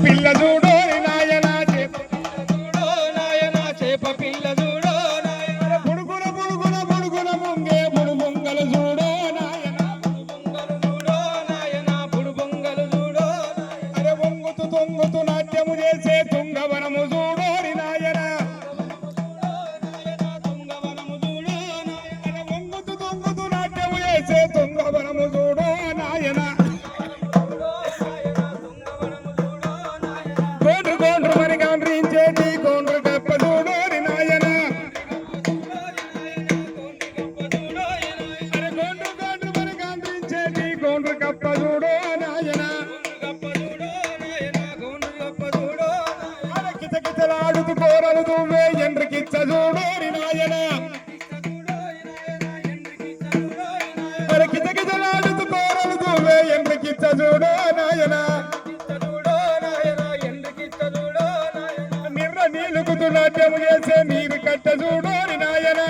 పిల్ల చూడు నాయన చేప పిల్ల చూడు బుడుగుల బుడుగుల బుడుగుల ముంగే బుడుబొంగలు చూడు నాయన బుడు బొంగలు చూడు అరే వంగుతూ తొంగుతూ నాట్యము చేసే తుంగవనము చూడు నాయన తుంగవనము చూడు అరే వంగుతూ తొంగుతూ నాట్యము చేసే తుంగవనము చూడు నాయన గోండ్రు గోండ్రు మరి గాండ్రించేటి గోండ్రు గప్ప చూడు నాయన అరే గోండ్రు గోండ్రు మరి గాండ్రించేటి గోండ్రు గప్ప చూడు నాయన అరే కిచకిచలాడుతూ కోరలు దువ్వే ఎండ్రికిచ్చ చూడు నాయన అరే కిచకిచలాడుతూ కోరలు దువ్వే ఎండ్రికిచ్చ చూడు నాయన నిర్ర నీలుగుతూ నాట్యము చేసే నీరు కట్ట చూడు నాయన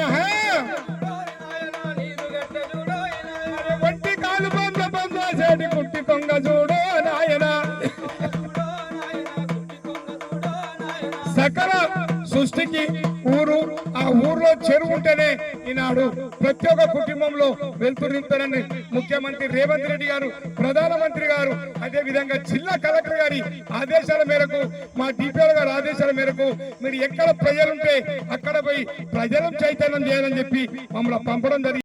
ఒంటి కాలు పొంద పొందేసేటి కుట్టి కొంగ చూడు నాయన సకల సృష్టికి ఊరు ఆ ఊర్లో చెరువు ఉంటేనే ఈనాడు ప్రతి ఒక్క కుటుంబంలో వెళ్తున్నింతనని ముఖ్యమంత్రి రేవంత్ రెడ్డి గారు ప్రధానమంత్రి గారు అదే విధంగా జిల్లా కలెక్టర్ గారి ఆదేశాల మేరకు మా డిపిఓ గారి ఆదేశాల మేరకు మీరు ఎక్కడ ప్రజలుంటే అక్కడ పోయి ప్రజలను చైతన్యం చేయాలని చెప్పి మమ్మల్ని పంపడం జరిగింది.